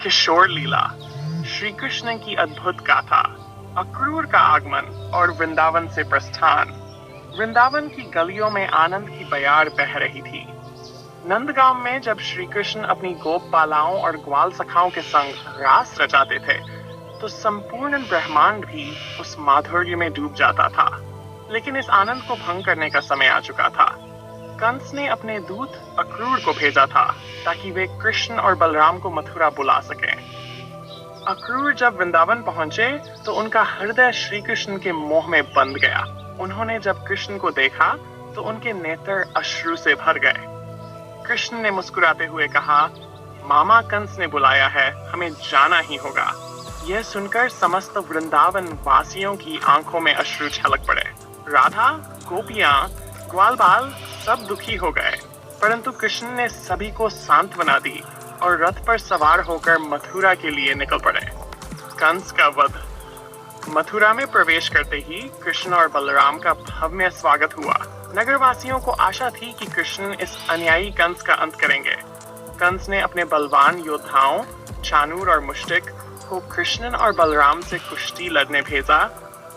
किशोर लीला, श्री कृष्ण की अद्भुत गाथा, अक्रूर का आगमन और वृंदावन से प्रस्थान। वृंदावन की गलियों में आनंद की बयार बह रही थी। नंदगांव में जब श्री कृष्ण अपनी गोपबालाओं और ग्वाल सखाओं के संग रास रचाते थे, तो संपूर्ण ब्रह्मांड भी उस माधुर्य में डूब जाता था। लेकिन इस आनंद को भंग करने का समय आ चुका था। कंस ने अपने दूत अक्रूर को भेजा था ताकि वे कृष्ण और बलराम को मथुरा बुला सकें। अक्रूर जब वृंदावन पहुंचे तो उनका हृदय श्री कृष्ण के मोह में बंध गया। उन्होंने जब कृष्ण को देखा तो उनके नेत्र अश्रु से भर गए। कृष्ण ने मुस्कुराते हुए कहा, मामा कंस ने बुलाया है, हमें जाना ही होगा। यह सुनकर समस्त वृंदावन वासियों की आंखों में अश्रु छलक पड़े। राधा, गोपियां, ग्वाल बाल सब दुखी हो गए, परंतु कृष्ण ने सभी को सांत्वना दी और रथ पर सवार होकर मथुरा के लिए निकल पड़े। कंस का वध। मथुरा में प्रवेश करते ही कृष्ण और बलराम का भव्य स्वागत हुआ। नगरवासियों को आशा थी कि कृष्ण इस अन्यायी कंस का अंत करेंगे। कंस ने अपने बलवान योद्धाओं चानूर और मुष्टिक को कृष्ण और बलराम से कुश्ती लड़ने भेजा,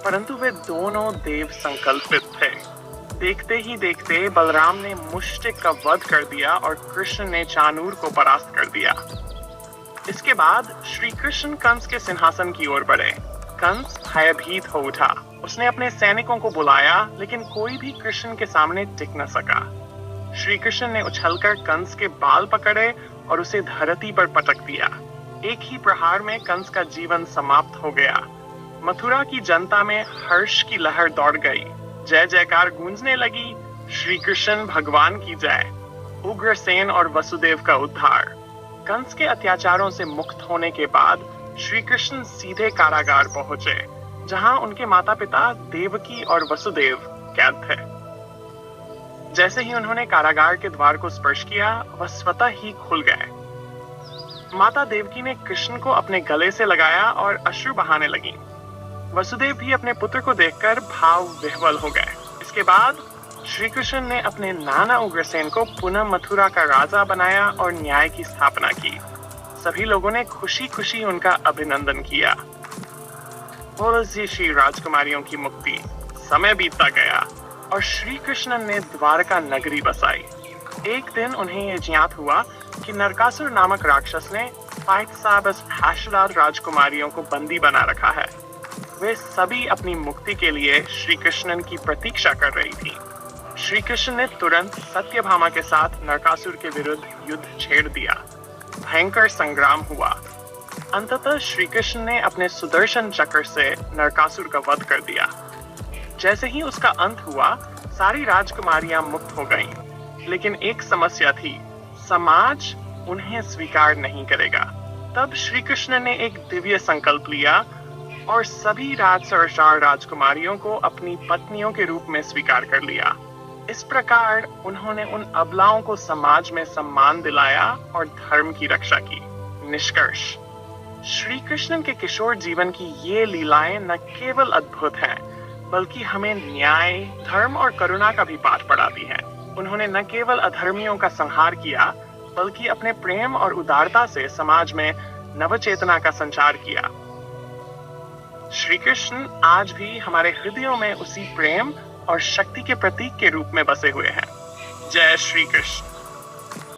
परंतु वे दोनों देव संकल्पित थे। देखते ही देखते बलराम ने मुष्टिक का वध कर दिया और कृष्ण ने चानूर को परास्त कर दिया। इसके बाद श्री कृष्ण कंस के सिंहासन की ओर बढ़े। कंस भयभीत हो उठा। उसने अपने सैनिकों को बुलाया, लेकिन कोई भी कृष्ण के सामने टिक न सका। श्री कृष्ण ने उछलकर कंस के बाल पकड़े और उसे धरती पर पटक दिया। एक ही प्रहार में कंस का जीवन समाप्त हो गया। मथुरा की जनता में हर्ष की लहर दौड़ गई। जय जयकार गूंजने लगी। श्री कृष्ण भगवान की जय। उग्रसेन और वसुदेव का उद्धार। कंस के अत्याचारों से मुक्त होने के बाद श्री कृष्ण सीधे कारागार पहुंचे, जहां उनके माता पिता देवकी और वसुदेव कैद थे। जैसे ही उन्होंने कारागार के द्वार को स्पर्श किया, वह स्वतः ही खुल गए। माता देवकी ने कृष्ण को अपने गले से लगाया और अश्रु बहाने लगी। वसुदेव भी अपने पुत्र को देखकर भाव विह्वल हो गए। इसके बाद श्री कृष्ण ने अपने नाना उग्रसेन को पुनः मथुरा का राजा बनाया और न्याय की स्थापना की। सभी लोगों ने खुशी खुशी उनका अभिनंदन किया। बोलो श्री राजकुमारियों की मुक्ति। समय बीतता गया और श्री कृष्ण ने द्वारका नगरी बसाई। एक दिन उन्हें यह ज्ञात हुआ कि नरकासुर नामक राक्षस ने 5 राजकुमारियों को बंदी बना रखा है। वे सभी अपनी मुक्ति के लिए श्री कृष्ण की प्रतीक्षा कर रही थी। श्री कृष्ण ने तुरंत सत्यभामा के साथ नरकासुर के विरुद्ध युद्ध छेड़ दिया। भयंकर संग्राम हुआ। अंततः श्री कृष्ण ने अपने सुदर्शन चक्र से नरकासुर का वध कर दिया। जैसे ही उसका अंत हुआ, सारी राजकुमारियां मुक्त हो गईं। लेकिन एक समस्या थी, समाज उन्हें स्वीकार नहीं करेगा। तब श्री कृष्ण ने एक दिव्य संकल्प लिया और सभी राजसरसार राजकुमारियों को अपनी पत्नियों के रूप में स्वीकार कर लिया। इस प्रकार उन्होंने उन अबलाओं को समाज में सम्मान दिलाया और धर्म की रक्षा की। निष्कर्ष, श्री कृष्ण के किशोर जीवन की ये लीलाएं न केवल अद्भुत हैं, बल्कि हमें न्याय, धर्म और करुणा का भी पाठ पढ़ाती हैं। उन्होंने न केवल अधर्मियों का संहार किया, बल्कि अपने प्रेम और उदारता से समाज में नवचेतना का संचार किया। श्री कृष्ण आज भी हमारे हृदयों में उसी प्रेम और शक्ति के प्रतीक के रूप में बसे हुए हैं। जय श्री कृष्ण।